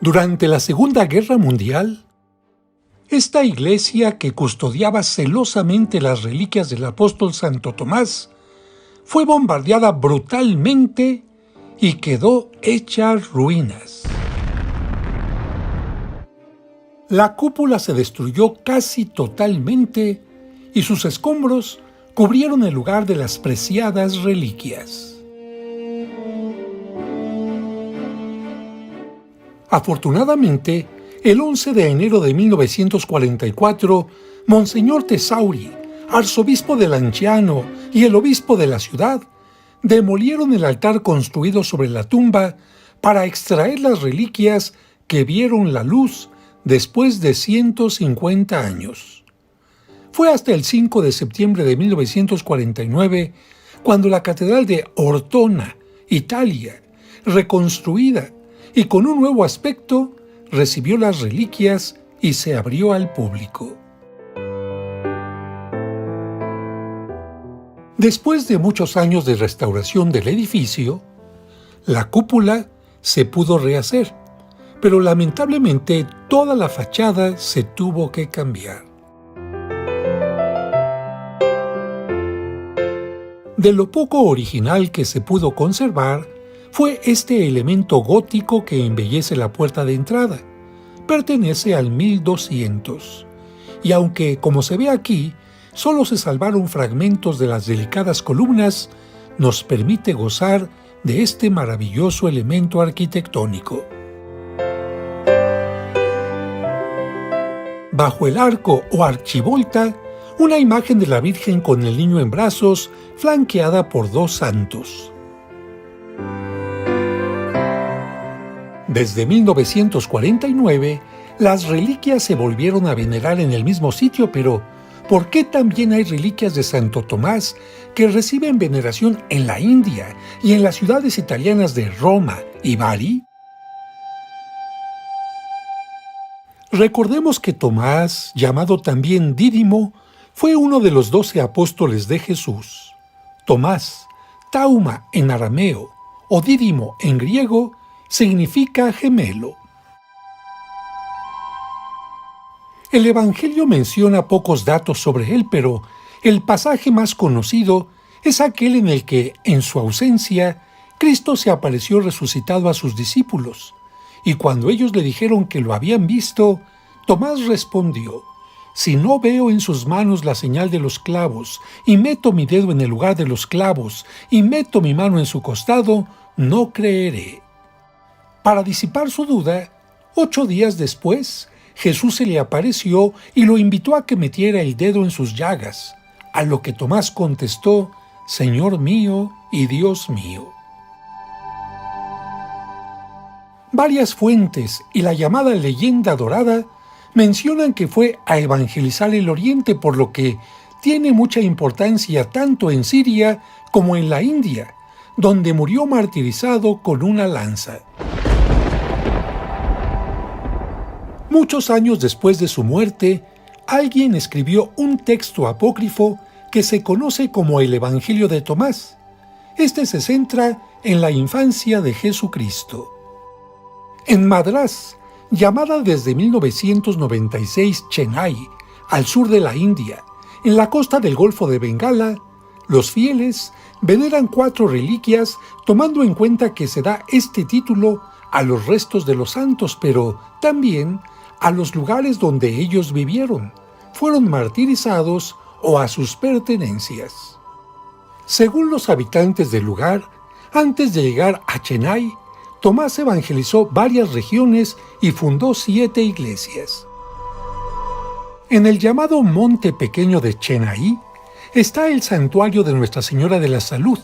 Durante la Segunda Guerra Mundial, esta iglesia que custodiaba celosamente las reliquias del apóstol Santo Tomás fue bombardeada brutalmente y quedó hecha ruinas. La cúpula se destruyó casi totalmente y sus escombros cubrieron el lugar de las preciadas reliquias. Afortunadamente, el 11 de enero de 1944, Monseñor Tesauri, arzobispo de Lanciano y el obispo de la ciudad, demolieron el altar construido sobre la tumba para extraer las reliquias que vieron la luz después de 150 años. Fue hasta el 5 de septiembre de 1949 cuando la catedral de Ortona, Italia, reconstruida y con un nuevo aspecto, recibió las reliquias y se abrió al público. Después de muchos años de restauración del edificio, la cúpula se pudo rehacer, pero lamentablemente toda la fachada se tuvo que cambiar. De lo poco original que se pudo conservar, fue este elemento gótico que embellece la puerta de entrada. Pertenece al 1200. Y aunque, como se ve aquí, solo se salvaron fragmentos de las delicadas columnas, nos permite gozar de este maravilloso elemento arquitectónico. Bajo el arco o archivolta, una imagen de la Virgen con el niño en brazos, flanqueada por dos santos. Desde 1949, las reliquias se volvieron a venerar en el mismo sitio, pero ¿por qué también hay reliquias de Santo Tomás que reciben veneración en la India y en las ciudades italianas de Roma y Bari? Recordemos que Tomás, llamado también Dídimo, fue uno de los 12 apóstoles de Jesús. Tomás, Tauma en arameo o Dídimo en griego, significa gemelo. El Evangelio menciona pocos datos sobre él, pero el pasaje más conocido es aquel en el que, en su ausencia, Cristo se apareció resucitado a sus discípulos, y cuando ellos le dijeron que lo habían visto, Tomás respondió: «Si no veo en sus manos la señal de los clavos, y meto mi dedo en el lugar de los clavos, y meto mi mano en su costado, no creeré». Para disipar su duda, 8 días después, Jesús se le apareció y lo invitó a que metiera el dedo en sus llagas, a lo que Tomás contestó: «Señor mío y Dios mío». Varias fuentes y la llamada leyenda dorada mencionan que fue a evangelizar el Oriente, por lo que tiene mucha importancia tanto en Siria como en la India, donde murió martirizado con una lanza. Muchos años después de su muerte, alguien escribió un texto apócrifo que se conoce como el Evangelio de Tomás. Este se centra en la infancia de Jesucristo. En Madrás, llamada desde 1996 Chennai, al sur de la India, en la costa del Golfo de Bengala, los fieles veneran 4 reliquias, tomando en cuenta que se da este título a los restos de los santos, pero también a los lugares donde ellos vivieron, fueron martirizados o a sus pertenencias. Según los habitantes del lugar, antes de llegar a Chennai, Tomás evangelizó varias regiones y fundó 7 iglesias. En el llamado Monte Pequeño de Chennai está el santuario de Nuestra Señora de la Salud,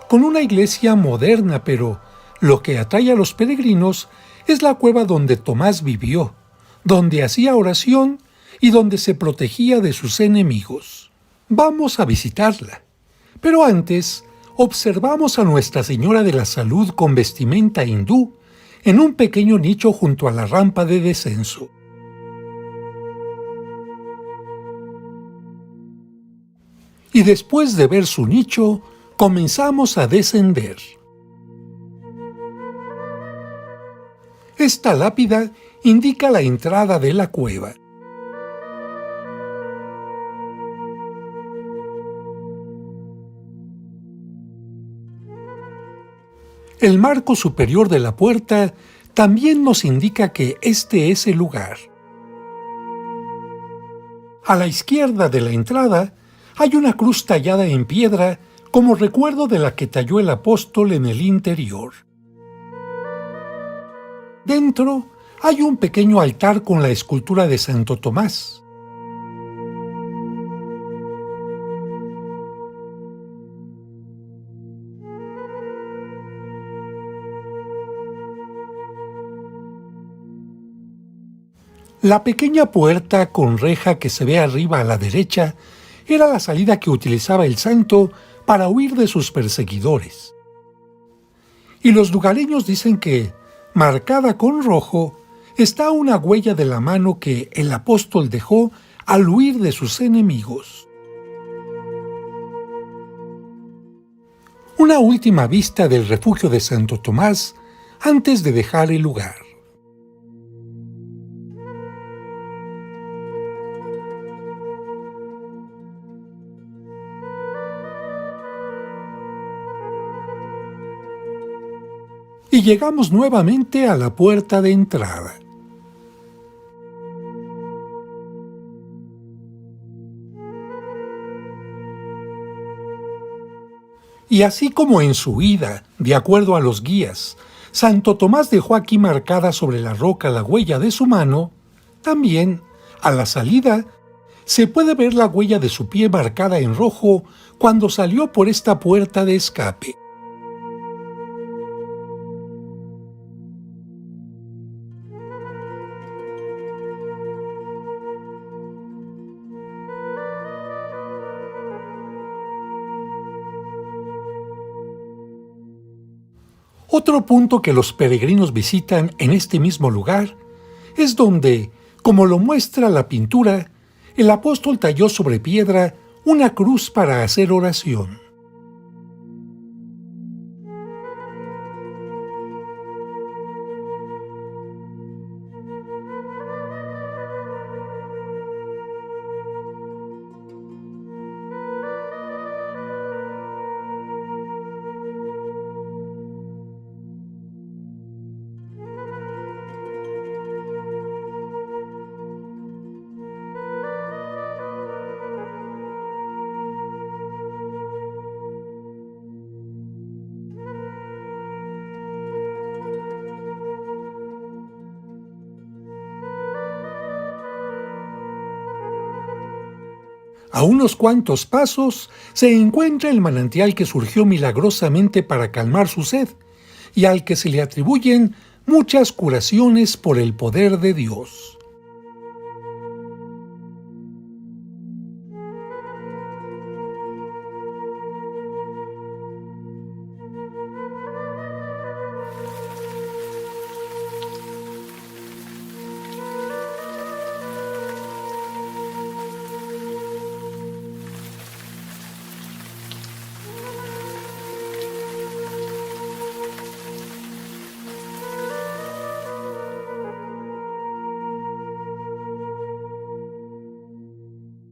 con una iglesia moderna, pero lo que atrae a los peregrinos es la cueva donde Tomás vivió, donde hacía oración y donde se protegía de sus enemigos. Vamos a visitarla, pero antes observamos a Nuestra Señora de la Salud con vestimenta hindú en un pequeño nicho junto a la rampa de descenso. Y después de ver su nicho, comenzamos a descender. Esta lápida indica la entrada de la cueva. El marco superior de la puerta también nos indica que este es el lugar. A la izquierda de la entrada hay una cruz tallada en piedra como recuerdo de la que talló el apóstol en el interior. Dentro hay un pequeño altar con la escultura de Santo Tomás. La pequeña puerta con reja que se ve arriba a la derecha era la salida que utilizaba el santo para huir de sus perseguidores. Y los lugareños dicen que, marcada con rojo, está una huella de la mano que el apóstol dejó al huir de sus enemigos. Una última vista del refugio de Santo Tomás antes de dejar el lugar. Y llegamos nuevamente a la puerta de entrada. Y así como en su ida, de acuerdo a los guías, Santo Tomás dejó aquí marcada sobre la roca la huella de su mano, también, a la salida, se puede ver la huella de su pie marcada en rojo cuando salió por esta puerta de escape. Otro punto que los peregrinos visitan en este mismo lugar es donde, como lo muestra la pintura, el apóstol talló sobre piedra una cruz para hacer oración. A unos cuantos pasos se encuentra el manantial que surgió milagrosamente para calmar su sed y al que se le atribuyen muchas curaciones por el poder de Dios.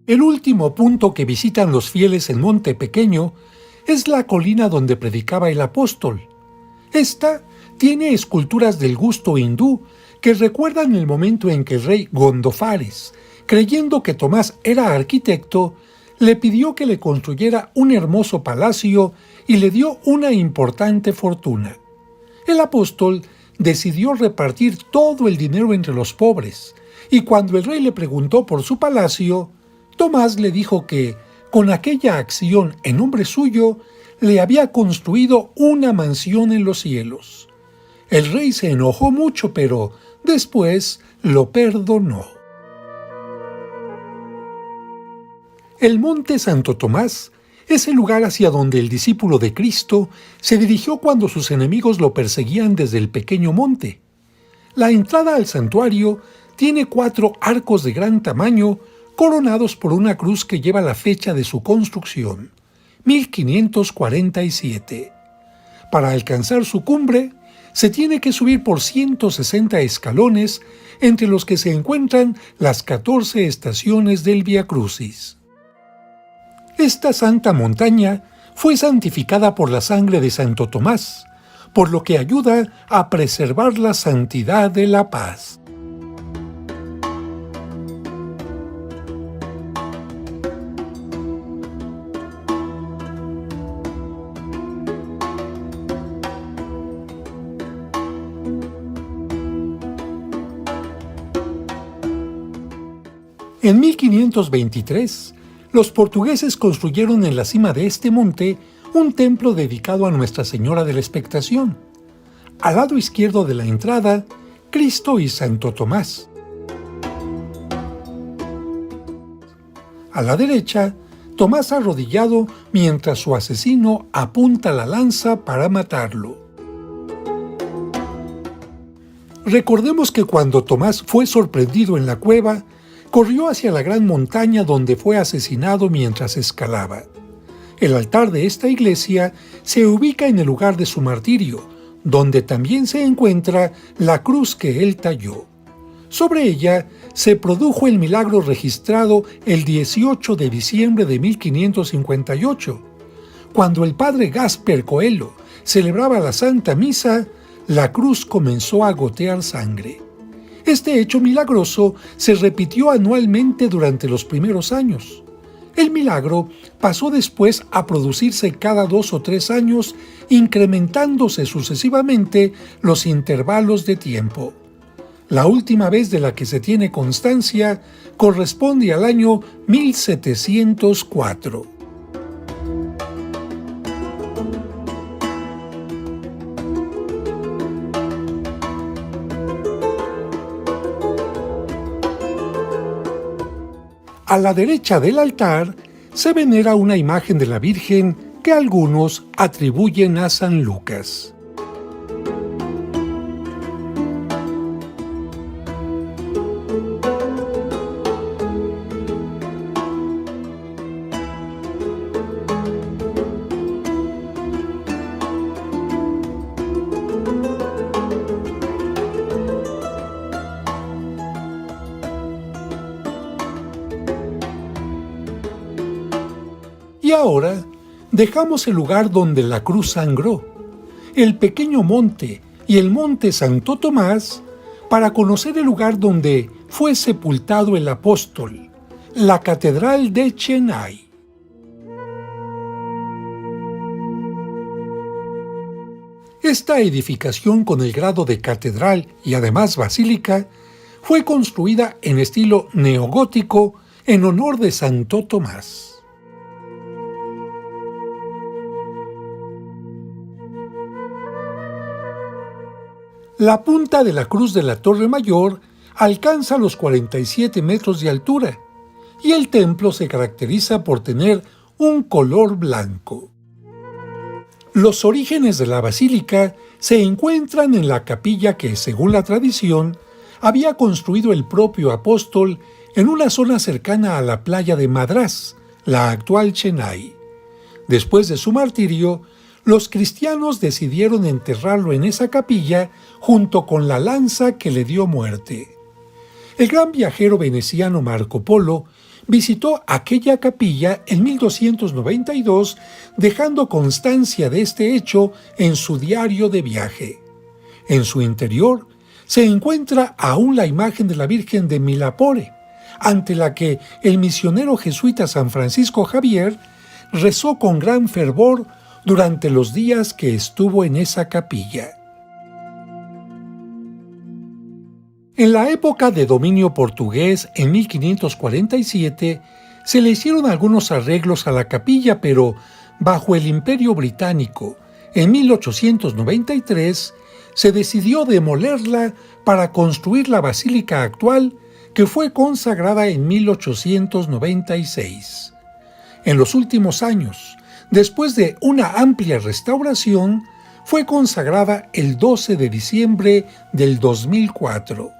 El último punto que visitan los fieles en Monte Pequeño es la colina donde predicaba el apóstol. Esta tiene esculturas del gusto hindú que recuerdan el momento en que el rey Gondofares, creyendo que Tomás era arquitecto, le pidió que le construyera un hermoso palacio y le dio una importante fortuna. El apóstol decidió repartir todo el dinero entre los pobres, y cuando el rey le preguntó por su palacio, Tomás le dijo que, con aquella acción en nombre suyo, le había construido una mansión en los cielos. El rey se enojó mucho, pero después lo perdonó. El monte Santo Tomás es el lugar hacia donde el discípulo de Cristo se dirigió cuando sus enemigos lo perseguían desde el pequeño monte. La entrada al santuario tiene 4 arcos de gran tamaño coronados por una cruz que lleva la fecha de su construcción, 1547. Para alcanzar su cumbre, Se tiene que subir por 160 escalones, entre los que se encuentran las 14 estaciones del Vía Crucis. Esta santa montaña fue santificada por la sangre de Santo Tomás, por lo que ayuda a preservar la santidad de la paz. En 1523, los portugueses construyeron en la cima de este monte un templo dedicado a Nuestra Señora de la Expectación. Al lado izquierdo de la entrada, Cristo y Santo Tomás. A la derecha, Tomás arrodillado mientras su asesino apunta la lanza para matarlo. Recordemos que cuando Tomás fue sorprendido en la cueva, corrió hacia la gran montaña donde fue asesinado mientras escalaba. El altar de esta iglesia se ubica en el lugar de su martirio, donde también se encuentra la cruz que él talló. Sobre ella se produjo el milagro registrado el 18 de diciembre de 1558. Cuando el padre Gasper Coelho celebraba la Santa Misa, la cruz comenzó a gotear sangre. Este hecho milagroso se repitió anualmente durante los primeros años. El milagro pasó después a producirse cada 2 o 3 años, incrementándose sucesivamente los intervalos de tiempo. La última vez de la que se tiene constancia corresponde al año 1704. A la derecha del altar se venera una imagen de la Virgen que algunos atribuyen a San Lucas. Y ahora dejamos el lugar donde la cruz sangró, el pequeño monte y el monte Santo Tomás, para conocer el lugar donde fue sepultado el apóstol, la Catedral de Chennai. Esta edificación con el grado de catedral y además basílica fue construida en estilo neogótico en honor de Santo Tomás. La punta de la cruz de la Torre Mayor alcanza los 47 metros de altura y el templo se caracteriza por tener un color blanco. Los orígenes de la basílica se encuentran en la capilla que, según la tradición, había construido el propio apóstol en una zona cercana a la playa de Madrás, la actual Chennai. Después de su martirio, los cristianos decidieron enterrarlo en esa capilla junto con la lanza que le dio muerte. El gran viajero veneciano Marco Polo visitó aquella capilla en 1292, dejando constancia de este hecho en su diario de viaje. En su interior se encuentra aún la imagen de la Virgen de Milapore, ante la que el misionero jesuita San Francisco Javier rezó con gran fervor durante los días que estuvo en esa capilla. En la época de dominio portugués, en 1547, se le hicieron algunos arreglos a la capilla, pero bajo el Imperio Británico, en 1893, se decidió demolerla para construir la basílica actual, que fue consagrada en 1896. En los últimos años, después de una amplia restauración, fue consagrada el 12 de diciembre del 2004.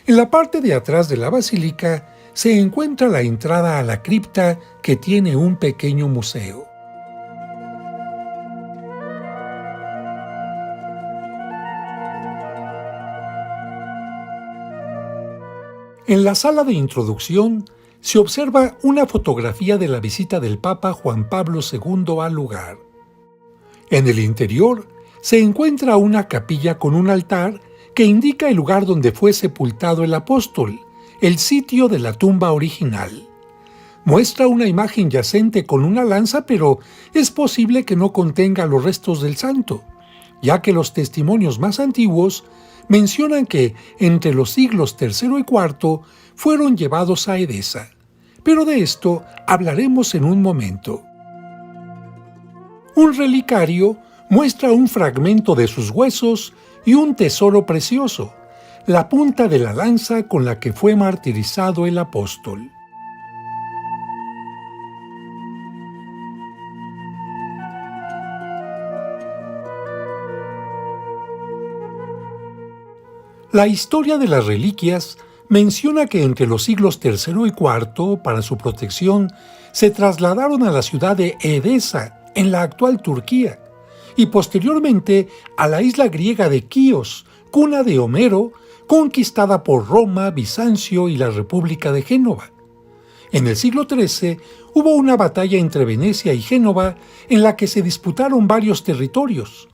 En la parte de atrás de la basílica se encuentra la entrada a la cripta, que tiene un pequeño museo. En la sala de introducción se observa una fotografía de la visita del Papa Juan Pablo II al lugar. En el interior se encuentra una capilla con un altar que indica el lugar donde fue sepultado el apóstol, el sitio de la tumba original. Muestra una imagen yacente con una lanza, pero es posible que no contenga los restos del santo, ya que los testimonios más antiguos mencionan que entre los siglos III y IV fueron llevados a Edesa, pero de esto hablaremos en un momento. Un relicario muestra un fragmento de sus huesos y un tesoro precioso, la punta de la lanza con la que fue martirizado el apóstol. La historia de las reliquias menciona que entre los siglos III y IV, para su protección, se trasladaron a la ciudad de Edesa, en la actual Turquía, y posteriormente a la isla griega de Quíos, cuna de Homero, conquistada por Roma, Bizancio y la República de Génova. En el siglo XIII hubo una batalla entre Venecia y Génova en la que se disputaron varios territorios.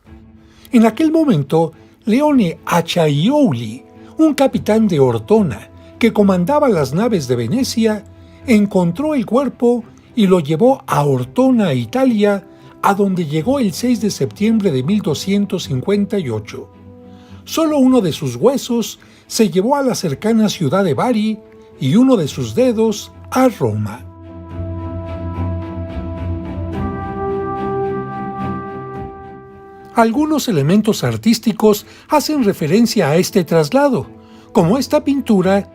En aquel momento, Leone Acciaiuoli, un capitán de Ortona que comandaba las naves de Venecia, encontró el cuerpo y lo llevó a Ortona, Italia, a donde llegó el 6 de septiembre de 1258. Solo uno de sus huesos se llevó a la cercana ciudad de Bari y uno de sus dedos a Roma. Algunos elementos artísticos hacen referencia a este traslado, como esta pintura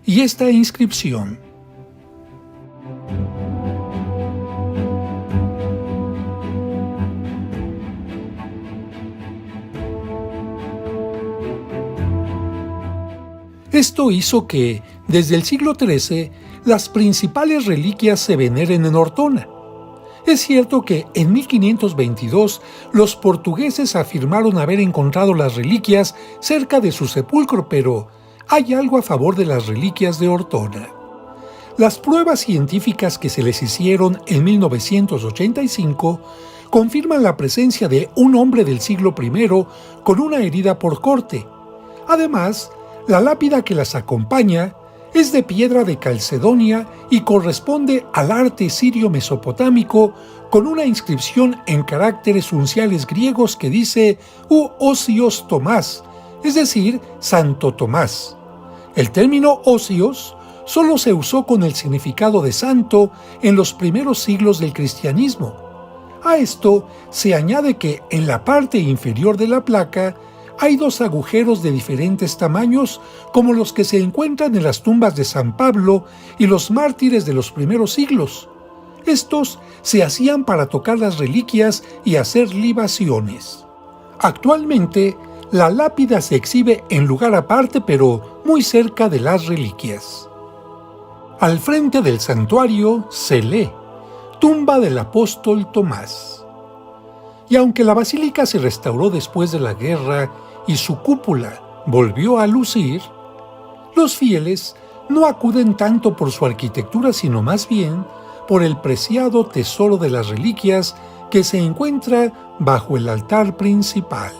y esta inscripción. Esto hizo que, desde el siglo XIII, las principales reliquias se veneren en Ortona. Es cierto que en 1522 los portugueses afirmaron haber encontrado las reliquias cerca de su sepulcro, pero hay algo a favor de las reliquias de Ortona. Las pruebas científicas que se les hicieron en 1985 confirman la presencia de un hombre del siglo I con una herida por corte. Además, la lápida que las acompaña es de piedra de Calcedonia y corresponde al arte sirio-mesopotámico, con una inscripción en caracteres unciales griegos que dice «U Osios Tomás», es decir, Santo Tomás. El término Osios solo se usó con el significado de santo en los primeros siglos del cristianismo. A esto se añade que en la parte inferior de la placa hay dos agujeros de diferentes tamaños, como los que se encuentran en las tumbas de San Pablo y los mártires de los primeros siglos. Estos se hacían para tocar las reliquias y hacer libaciones. Actualmente, la lápida se exhibe en lugar aparte, pero muy cerca de las reliquias. Al frente del santuario se lee «Tumba del apóstol Tomás». Y aunque la basílica se restauró después de la guerra y su cúpula volvió a lucir, los fieles no acuden tanto por su arquitectura, sino más bien por el preciado tesoro de las reliquias que se encuentra bajo el altar principal.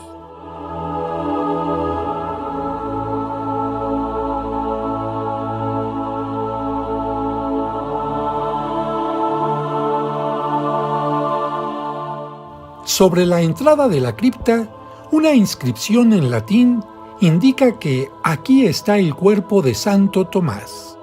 Sobre la entrada de la cripta, una inscripción en latín indica que aquí está el cuerpo de Santo Tomás.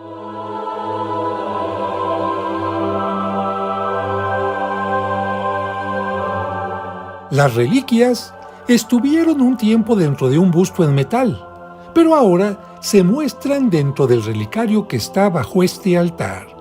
Las reliquias estuvieron un tiempo dentro de un busto en metal, pero ahora se muestran dentro del relicario que está bajo este altar.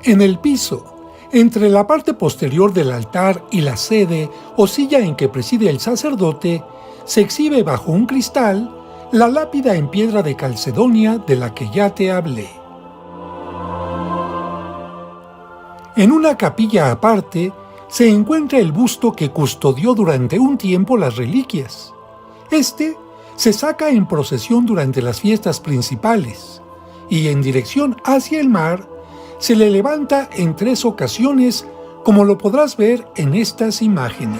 En el piso, entre la parte posterior del altar y la sede o silla en que preside el sacerdote, se exhibe bajo un cristal la lápida en piedra de Calcedonia de la que ya te hablé. En una capilla aparte se encuentra el busto que custodió durante un tiempo las reliquias. Este se saca en procesión durante las fiestas principales y en dirección hacia el mar se le levanta en 3 ocasiones, como lo podrás ver en estas imágenes.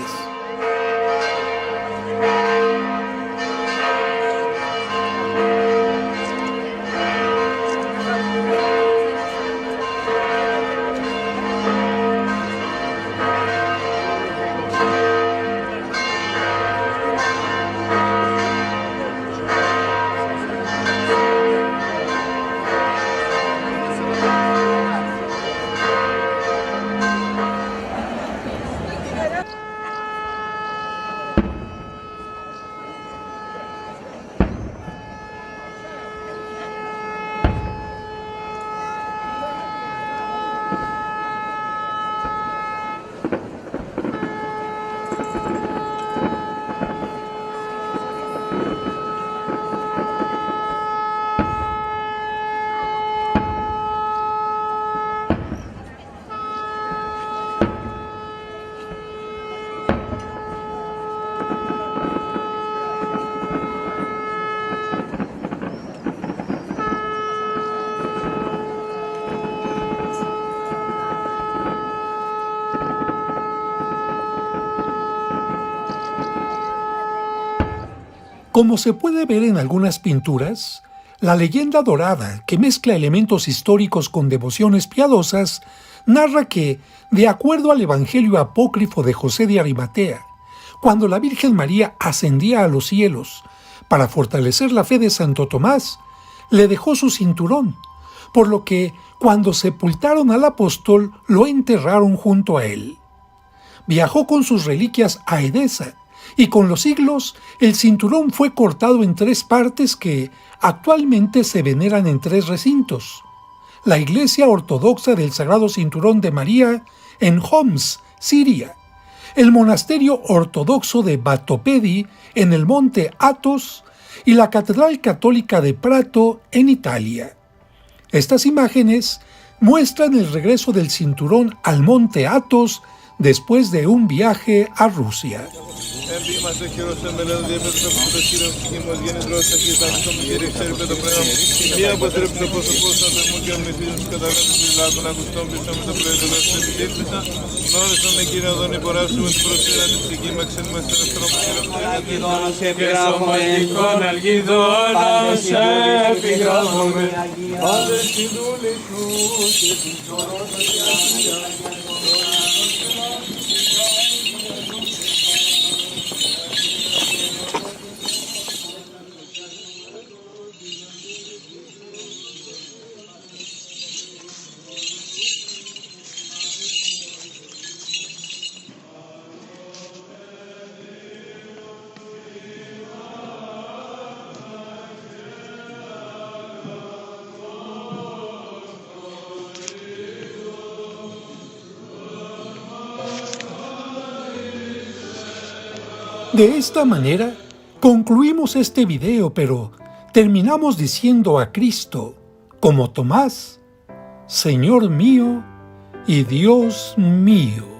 Como se puede ver en algunas pinturas, la leyenda dorada, que mezcla elementos históricos con devociones piadosas, narra que, de acuerdo al Evangelio apócrifo de José de Arimatea, cuando la Virgen María ascendía a los cielos para fortalecer la fe de Santo Tomás, le dejó su cinturón, por lo que, cuando sepultaron al apóstol, lo enterraron junto a él. Viajó con sus reliquias a Edesa, y con los siglos el cinturón fue cortado en 3 partes que actualmente se veneran en 3 recintos: la Iglesia Ortodoxa del Sagrado Cinturón de María en Homs, Siria, el Monasterio Ortodoxo de Batopedi en el Monte Athos y la Catedral Católica de Prato en Italia. Estas imágenes muestran el regreso del cinturón al Monte Athos después de un viaje a Rusia. De esta manera, concluimos este video, pero terminamos diciendo a Cristo, como Tomás: Señor mío y Dios mío.